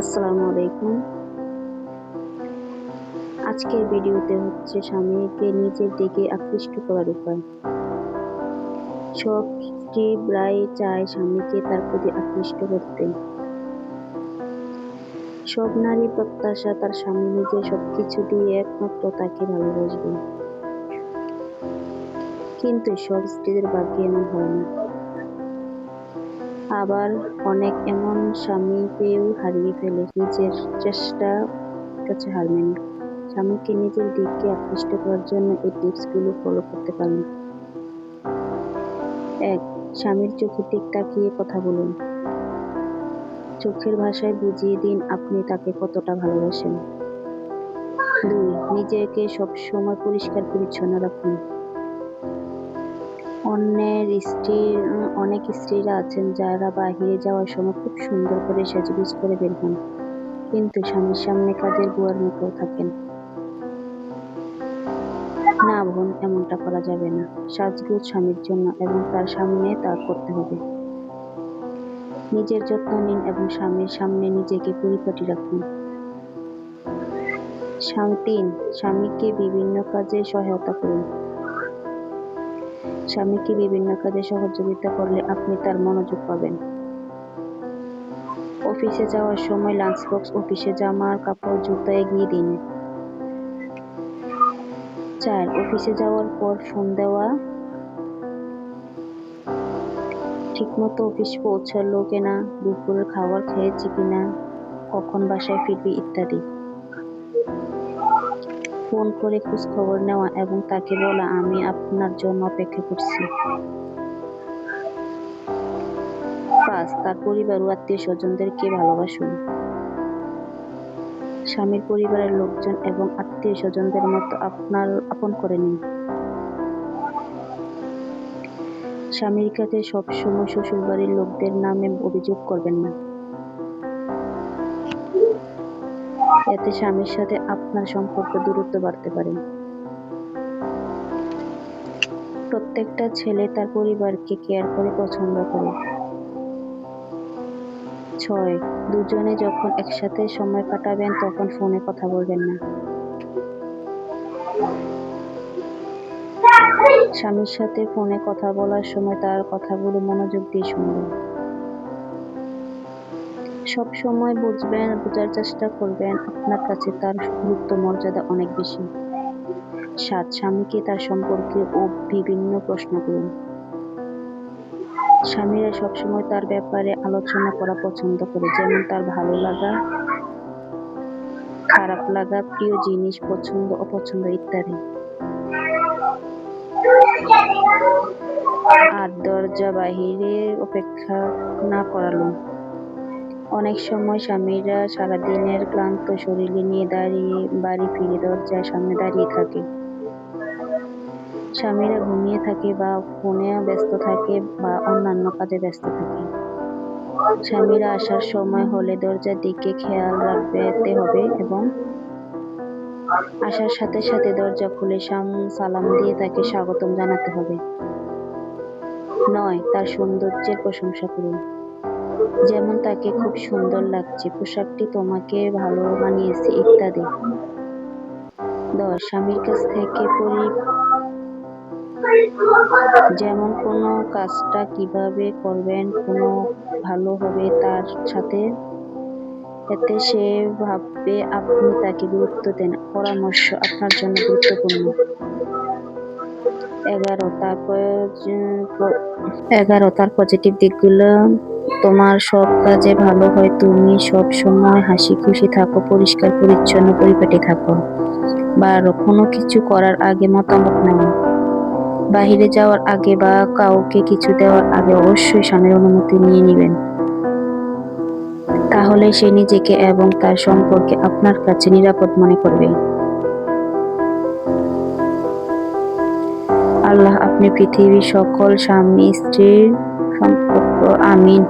আসসালামু আলাইকুম। আজকের ভিডিওতে হচ্ছে স্বামীকে নিজের দিকে আকৃষ্ট করার উপায়। সব স্ত্রীরাই চায় স্বামীকে তার প্রতি আকৃষ্ট করতে। সব নারীর প্রত্যাশা তার স্বামী নিজের সবকিছু দিয়ে একমাত্র তাকে ভালোবাসবে। কিন্তু সব স্ত্রীদের ভাগ্যে এমন হয় না। আবার অনেক এমন স্বামী পেয়েও হারিয়ে ফেলে নিজের চেষ্টার কাছে হার মেনে। স্বামীকে নিজের দিকে আকৃষ্ট করার জন্য এই টিপসগুলো ফলো করতে পারেন। ১. স্বামীর চোখের দিকে তাকিয়ে কথা বলুন। চোখের ভাষায় বুঝিয়ে দিন আপনি তাকে কতটা ভালোবাসেন। ২. নিজেকে সবসময় পরিষ্কার পরিচ্ছন্ন রাখুন। অনেক স্ত্রীরা আছেন যারা বাহিরে যাওয়ার সময় খুব সুন্দর করে সাজগোজ করে বের হন, কিন্তু স্বামীর সামনে কাজের বুয়ার মতো থাকেন। না বোন, এমনটা করা যাবে না। সাজগোজ স্বামীর জন্য এবং তার সামনে তা করতে হবে। নিজের যত্ন নিন এবং স্বামীর সামনে নিজেকে পরিপাটি রাখুন। ৩. স্বামীকে বিভিন্ন কাজে সহায়তা করুন। স্বামীকে বিভিন্ন কাজে সহযোগিতা করলে আপনি তার মনোযোগ পাবেন। অফিসে যাওয়ার সময় লাঞ্চ বক্স, অফিসে জামার কাপড়, জুতা এগিয়ে দিন। ৪. অফিসে যাওয়ার পর ফোন দেওয়া, ঠিকমতো অফিস পৌঁছালো কিনা, দুপুরের খাবার খেয়েছি কিনা, কখন বাসায় ফিরবি ইত্যাদি। ফোন করে খোঁজ খবর নেওয়া এবং তাকে বলা আমি আপনার জন্য অপেক্ষা করছি। ৫. তার পরিবার ও আত্মীয়-স্বজনদেরকে ভালোবাসুন। স্বামীর পরিবারের লোকজন এবং আত্মীয়-স্বজনদের মতো আপন করে নিন। স্বামীর কাছে সবসময় শ্বশুরবাড়ির লোকদের নামে অভিযোগ করবেন না। এতে স্বামীর সাথে আপনার সম্পর্ক দূরত্ব বাড়তে পারে। প্রত্যেকটা ছেলে তার পরিবারকে কেয়ার করে পছন্দ করে। ৬. দুজনে যখন একসাথে সময় কাটাবেন তখন ফোনে কথা বলবেন না। স্বামীর সাথে ফোনে কথা বলার সময় তার কথাগুলো মনোযোগ দিয়ে শুনবেন। সবসময় বোঝার চেষ্টা করবেন আপনার কাছে তার গুরুত্ব মর্যাদা অনেক বেশি। ৭. স্বামীকে তার সম্পর্কে ও বিভিন্ন প্রশ্ন করুন। স্বামীরা সবসময় তার ব্যাপারে আলোচনা করা পছন্দ করে, যেমন তার ভালো লাগা, খারাপ লাগা, প্রিয় জিনিস, পছন্দ অপছন্দ ইত্যাদি। ৮. দরজা বাহিরে অপেক্ষা না করালো। অনেক সময় স্বামীরা সারাদিনের ক্লান্ত শরীর নিয়ে বাড়ি ফিরে দরজার সামনে দাঁড়িয়ে থাকে। স্বামীরা ঘুমিয়ে থাকে বা ফোনে ব্যস্ত থাকে বা অন্যান্য কাজে ব্যস্ত থাকে। স্বামীরা আসার সময় হলে দরজার দিকে খেয়াল রাখতে হবে এবং আসার সাথে সাথে দরজা খুলে সালাম দিয়ে তাকে স্বাগতম জানাতে হবে। ৯. তার সৌন্দর্যের প্রশংসা করুন, যেমন তাকে খুব সুন্দর লাগছে, পোশাকটি তোমাকে ভালো মানিয়েছে ইত্যাদি। ১০. স্বামীর কাছ থেকে যেমন কোনো কাজটা কিভাবে করবেন, কোনো ভালো হবে তার সাথে, এতে সে ভাববে আপনি তাকে গুরুত্ব দেন। পরামর্শ আপনার জন্য গুরুত্বপূর্ণ। ১১. তার পজিটিভ দিকগুলো। তোমার সব কাজে ভালো হয়, তুমি সব সময় হাসি খুশি থাকো, পরিষ্কার পরিচ্ছন্ন পরিপাটি থাকো। ১২. কোনো কিছু করার আগে মতামত নাও। বাহিরে যাওয়ার আগে বা কাউকে কিছু দেওয়ার আগে অবশ্যই স্বামীর অনুমতি নিয়ে নিবেন। তাহলে সে নিজেকে এবং তার সম্পর্কে আপনার কাছে নিরাপদ মনে করবে। আল্লাহ আপনি পৃথিবীর সকল স্বামী স্ত্রীর সম্পর্ক আমিন।